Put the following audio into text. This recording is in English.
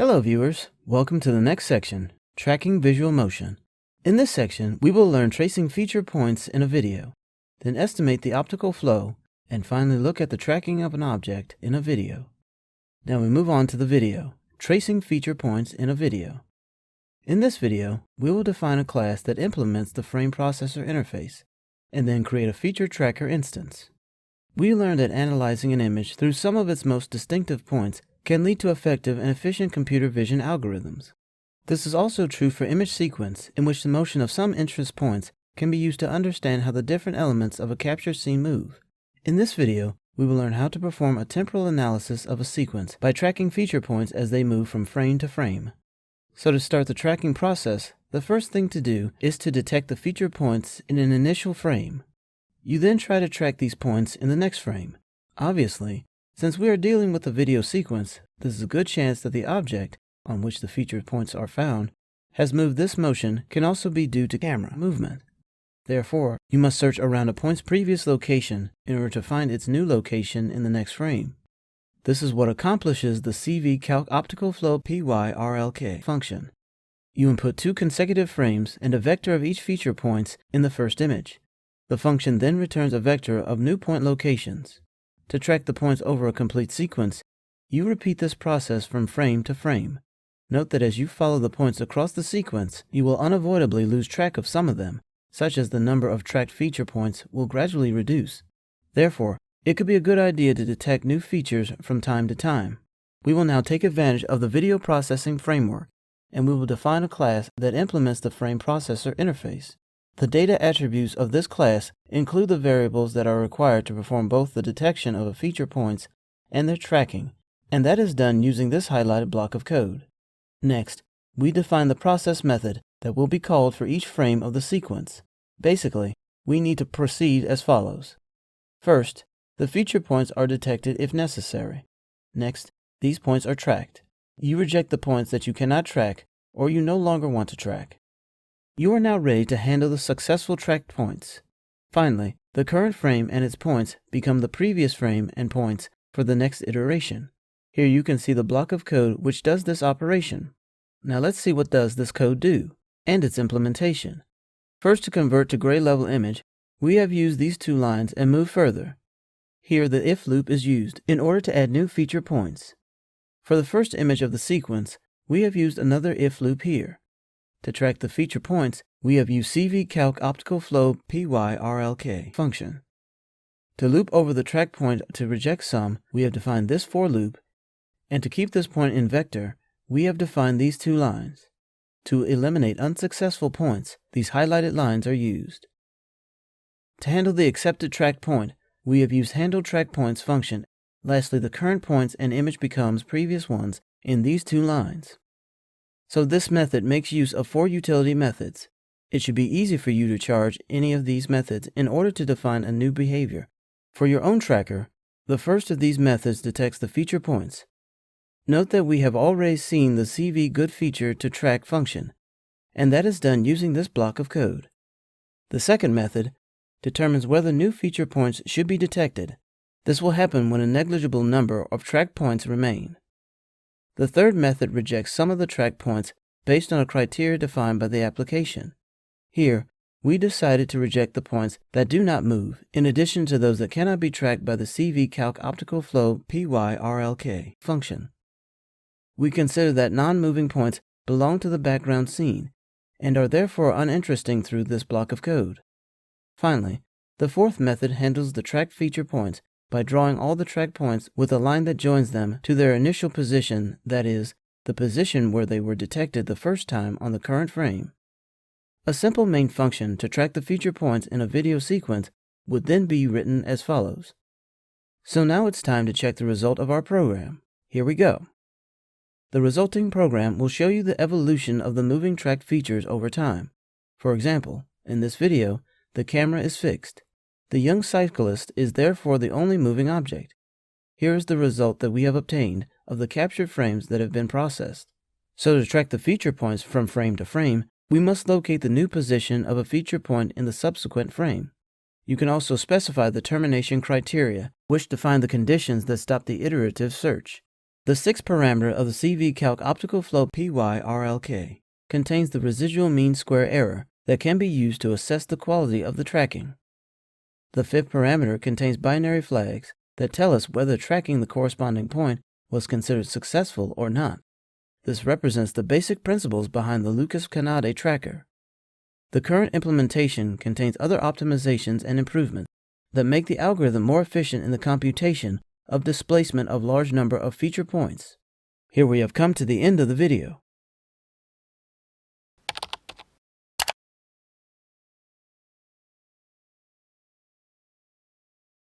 Hello viewers, welcome to the next section, Tracking Visual Motion. In this section, we will learn tracing feature points in a video, then estimate the optical flow, and finally look at the tracking of an object in a video. Now we move on to the video, Tracing Feature Points in a Video. In this video, we will define a class that implements the FrameProcessor interface, and then create a feature tracker instance. We learned that analyzing an image through some of its most distinctive points can lead to effective and efficient computer vision algorithms. This is also true for image sequence, in which the motion of some interest points can be used to understand how the different elements of a captured scene move. In this video, we will learn how to perform a temporal analysis of a sequence by tracking feature points as they move from frame to frame. So to start the tracking process, the first thing to do is to detect the feature points in an initial frame. You then try to track these points in the next frame. Obviously, since we are dealing with a video sequence, this is a good chance that the object, on which the feature points are found, has moved. This motion can also be due to camera movement. Therefore, you must search around a point's previous location in order to find its new location in the next frame. This is what accomplishes the CVAP optical flow PYRLK function. You input 2 consecutive frames and a vector of each feature points in the first image. The function then returns a vector of new point locations. To track the points over a complete sequence, you repeat this process from frame to frame. Note that as you follow the points across the sequence, you will unavoidably lose track of some of them, such as the number of tracked feature points will gradually reduce. Therefore, it could be a good idea to detect new features from time to time. We will now take advantage of the video processing framework, and we will define a class that implements the FrameProcessor interface. The data attributes of this class include the variables that are required to perform both the detection of a feature points and their tracking, and that is done using this highlighted block of code. Next, we define the process method that will be called for each frame of the sequence. Basically, we need to proceed as follows. First, the feature points are detected if necessary. Next, these points are tracked. You reject the points that you cannot track or you no longer want to track. You are now ready to handle the successful tracked points. Finally, the current frame and its points become the previous frame and points for the next iteration. Here you can see the block of code which does this operation. Now let's see what does this code do, and its implementation. First, to convert to gray level image, we have used these 2 lines and move further. Here the if loop is used in order to add new feature points. For the first image of the sequence, we have used another if loop here. To track the feature points, we have used CVAP optical flow PYRLK function. To loop over the track point to reject some, we have defined this for loop, and to keep this point in vector, we have defined these 2 lines. To eliminate unsuccessful points, these highlighted lines are used. To handle the accepted track point, we have used handle track points function. Lastly, the current points and image becomes previous ones in these 2 lines. So this method makes use of 4 utility methods. It should be easy for you to charge any of these methods in order to define a new behavior. For your own tracker, the first of these methods detects the feature points. Note that we have already seen the CV good feature to track function, and that is done using this block of code. The second method determines whether new feature points should be detected. This will happen when a negligible number of track points remain. The third method rejects some of the track points based on a criteria defined by the application. Here, we decided to reject the points that do not move, in addition to those that cannot be tracked by the CVAP optical flow PYRLK function. We consider that non-moving points belong to the background scene, and are therefore uninteresting through this block of code. Finally, the fourth method handles the tracked feature points by drawing all the track points with a line that joins them to their initial position, that is, the position where they were detected the first time on the current frame. A simple main function to track the feature points in a video sequence would then be written as follows. So now it's time to check the result of our program. Here we go. The resulting program will show you the evolution of the moving tracked features over time. For example, in this video, the camera is fixed. The young cyclist is therefore the only moving object. Here is the result that we have obtained of the captured frames that have been processed. So to track the feature points from frame to frame, we must locate the new position of a feature point in the subsequent frame. You can also specify the termination criteria, which define the conditions that stop the iterative search. The sixth parameter of the CVCalc optical flow PYRLK contains the residual mean square error that can be used to assess the quality of the tracking. The fifth parameter contains binary flags that tell us whether tracking the corresponding point was considered successful or not. This represents the basic principles behind the Lucas-Canade tracker. The current implementation contains other optimizations and improvements that make the algorithm more efficient in the computation of displacement of large number of feature points. Here we have come to the end of the video.